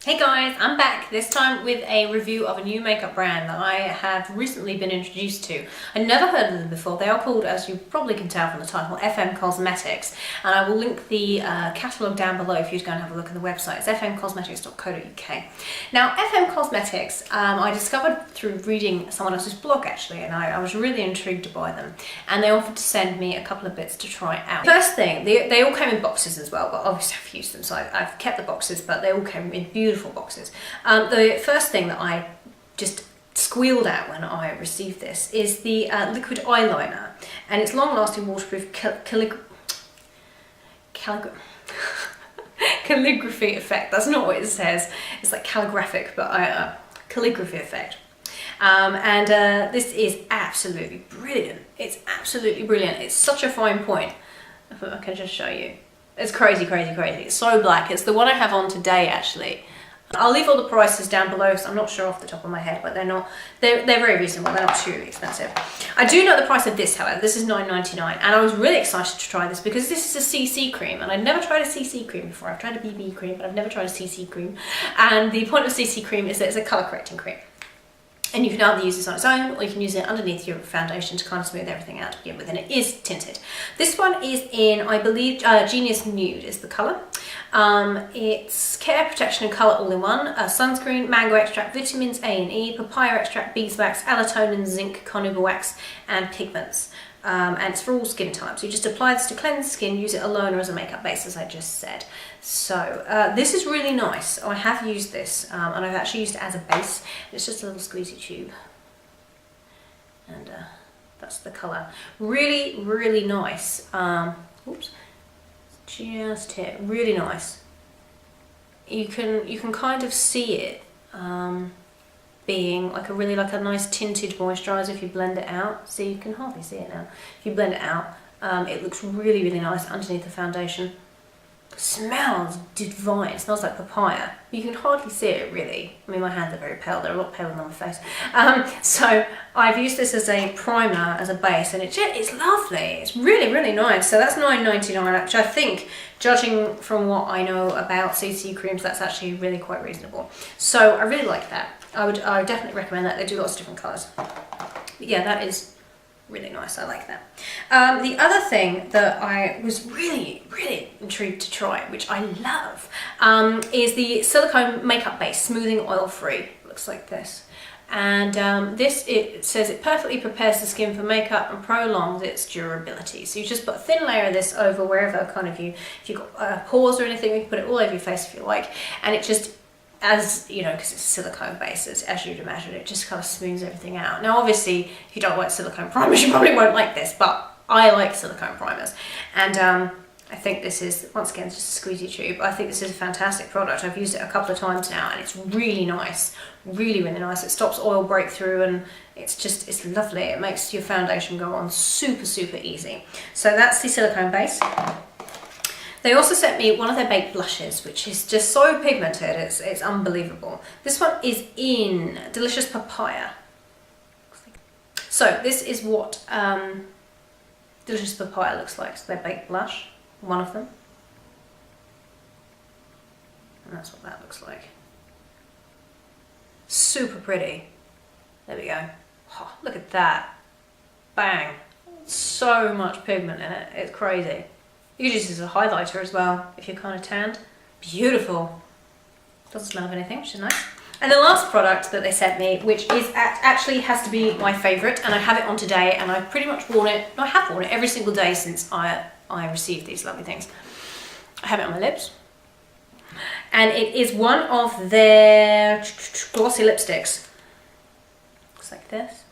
Hey guys, I'm back, this time with a review of a new makeup brand that I have recently been introduced to. I'd never heard of them before. They are called, as you probably can tell from the title, FM Cosmetics, and I will link the catalogue down below if you go and have a look at the website. It's fmcosmetics.co.uk. Now, FM Cosmetics, I discovered through reading someone else's blog actually, and I was really intrigued by them, and they offered to send me a couple of bits to try out. First thing, they all came in boxes as well, but obviously I've used them, so I've kept the boxes, but they all came in beautiful boxes. The first thing that I just squealed at when I received this is the liquid eyeliner, and it's long-lasting waterproof calligraphy effect. That's not what it says. It's like calligraphic, but calligraphy effect. This is absolutely brilliant. It's absolutely brilliant. It's such a fine point. If I can just show you. It's crazy, crazy, crazy. It's so black. It's the one I have on today, actually. I'll leave all the prices down below because I'm not sure off the top of my head, but they're very reasonable. They're not too expensive. I do know the price of this, however. This is $9.99, and I was really excited to try this because this is a CC cream, and I'd never tried a CC cream before. I've tried a BB cream, but I've never tried a CC cream. And the point of CC cream is that it's a colour correcting cream. And you can either use this on its own, or you can use it underneath your foundation to kind of smooth everything out to begin with, and it is tinted. This one is in, I believe, Genius Nude is the colour. It's care, protection and colour all in one. Sunscreen, mango extract, vitamins A and E, papaya extract, beeswax, allotonin, zinc, carnauba wax and pigments. And it's for all skin types. You just apply this to cleanse skin, use it alone or as a makeup base, as I just said. So this is really nice. I have used this and I've actually used it as a base. It's just a little squeezy tube, and that's the colour. Really, really nice. Oops, just here. Really nice. You can kind of see it being like a nice tinted moisturiser if you blend it out. See, you can hardly see it now. If you blend it out, it looks really, really nice underneath the foundation. Smells divine. It smells like papaya. You can hardly see it really. I mean, my hands are very pale. They're a lot paler than my face. So I've used this as a primer, as a base, and it's lovely. It's really, really nice. So that's $9.99, which I think, judging from what I know about CC creams, that's actually really quite reasonable. So I really like that. I would definitely recommend that. They do lots of different colours. But yeah, that is really nice. I like that. The other thing that I was really, really intrigued to try, which I love, is the silicone makeup base, smoothing oil free. Looks like this. And it says it perfectly prepares the skin for makeup and prolongs its durability. So you just put a thin layer of this over wherever kind of if you've got pores or anything, you can put it all over your face if you like, and it just, as you know, because it's silicone based, as you'd imagine, it just kind of smooths everything out. Now obviously, if you don't like silicone primers, you probably won't like this, but I like silicone primers. And I think this is, once again, just a squeezy tube. I think this is a fantastic product. I've used it a couple of times now, and it's really nice. Really, really nice. It stops oil breakthrough, and it's lovely. It makes your foundation go on super, super easy. So that's the silicone base. They also sent me one of their baked blushes, which is just so pigmented, it's unbelievable. This one is in Delicious Papaya. So this is what Delicious Papaya looks like. So their baked blush, one of them. And that's what that looks like. Super pretty. There we go. Oh, look at that. Bang. So much pigment in it, it's crazy. You can use this as a highlighter as well, if you're kind of tanned. Beautiful. Doesn't smell of anything, which is nice. And the last product that they sent me, which is actually has to be my favourite, and I have it on today, and I've pretty much worn it, no, I have worn it every single day since I received these lovely things. I have it on my lips. And it is one of their glossy lipsticks. Looks like this.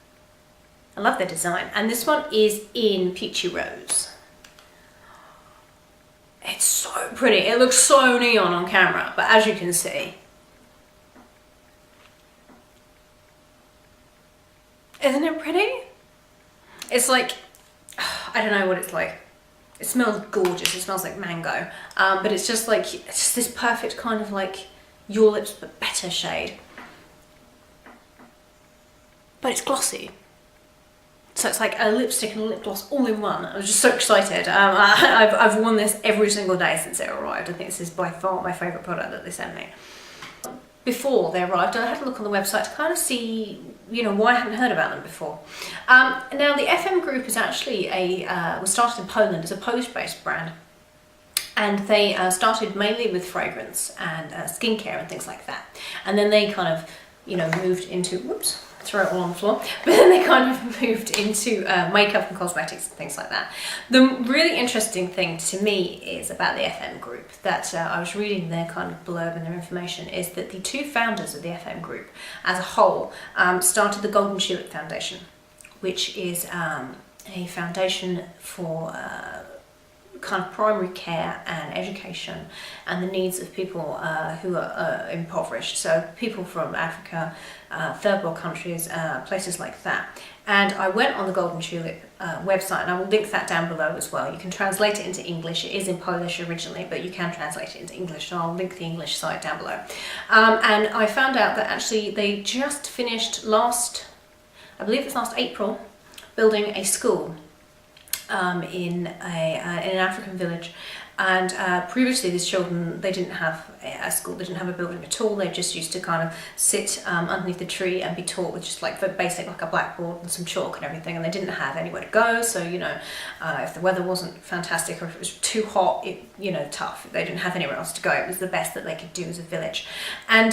I love their design. And this one is in Peachy Rose. It's so pretty. It looks so neon on camera, but as you can see, isn't it pretty? It's like, I don't know what it's like. It smells gorgeous. It smells like mango, but it's just like, it's just this perfect kind of like Your Lips but better shade. But it's glossy. So it's like a lipstick and a lip gloss all in one. I was just so excited. I've worn this every single day since it arrived. I think this is by far my favourite product that they sent me. before they arrived, I had a look on the website to kind of see, you know, why I hadn't heard about them before. Now the FM Group is actually was started in Poland as a Polish-based brand. And they started mainly with fragrance and skincare and things like that. And then they kind of, you know, moved into, whoops, throw it all on the floor. But then they kind of moved into makeup and cosmetics and things like that. The really interesting thing to me is about the FM Group that I was reading their kind of blurb and their information is that the two founders of the FM Group as a whole started the Golden Tulip Foundation, which is a foundation for kind of primary care and education and the needs of people who are impoverished, so people from Africa, third world countries, places like that. And I went on the Golden Tulip website, and I will link that down below as well. You can translate it into English. It is in Polish originally, but you can translate it into English, so I'll link the English site down below. And I found out that actually they just finished I believe it's last April, building a school in an African village, and previously these children, they didn't have a school, they didn't have a building at all. They just used to kind of sit underneath the tree and be taught with just like the basic, like a blackboard and some chalk and everything, and they didn't have anywhere to go. So, you know, if the weather wasn't fantastic or if it was too hot, tough, they didn't have anywhere else to go. It was the best that they could do as a village. And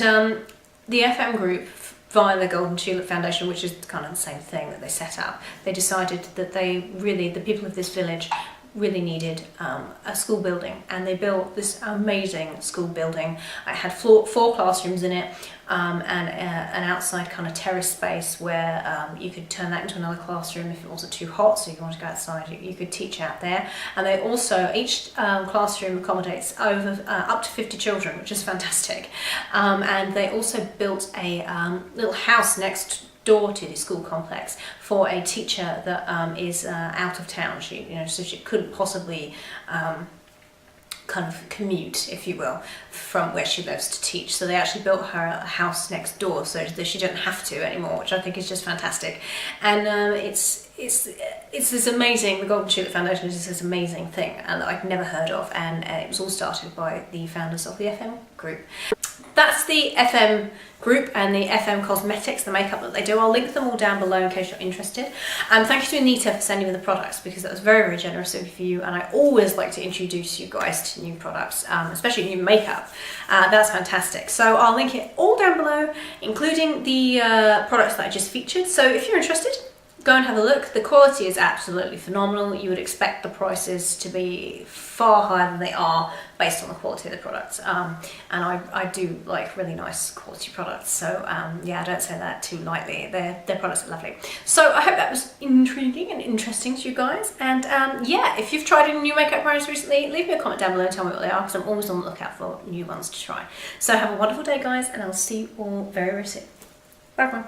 the FM Group, via the Golden Tulip Foundation, which is kind of the same thing that they set up, they decided that the people of this village really needed a school building, and they built this amazing school building. It had four classrooms in it, and an outside kind of terrace space where you could turn that into another classroom if it wasn't too hot, so if you wanted to go outside you could teach out there. And they also, each classroom accommodates up to 50 children, which is fantastic. And they also built a little house next door to the school complex for a teacher that is out of town. So she couldn't possibly kind of commute, if you will, from where she lives to teach. So they actually built her a house next door so that she didn't have to anymore, which I think is just fantastic. And it's this amazing, the Golden Tulip Foundation is this amazing thing that I'd never heard of, and it was all started by the founders of the FM Group. That's the FM Group and the FM Cosmetics, the makeup that they do. I'll link them all down below in case you're interested. Thank you to Anita for sending me the products, because that was very, very generous of you, and I always like to introduce you guys to new products, especially new makeup. That's fantastic. So I'll link it all down below, including the products that I just featured. So if you're interested, go and have a look. The quality is absolutely phenomenal. You would expect the prices to be far higher than they are based on the quality of the products. And I do like really nice quality products. So yeah, I don't say that too lightly. Their products are lovely. So I hope that was intriguing and interesting to you guys. And yeah, if you've tried any new makeup brands recently, leave me a comment down below and tell me what they are, because I'm always on the lookout for new ones to try. So have a wonderful day, guys, and I'll see you all very, very soon. Bye bye.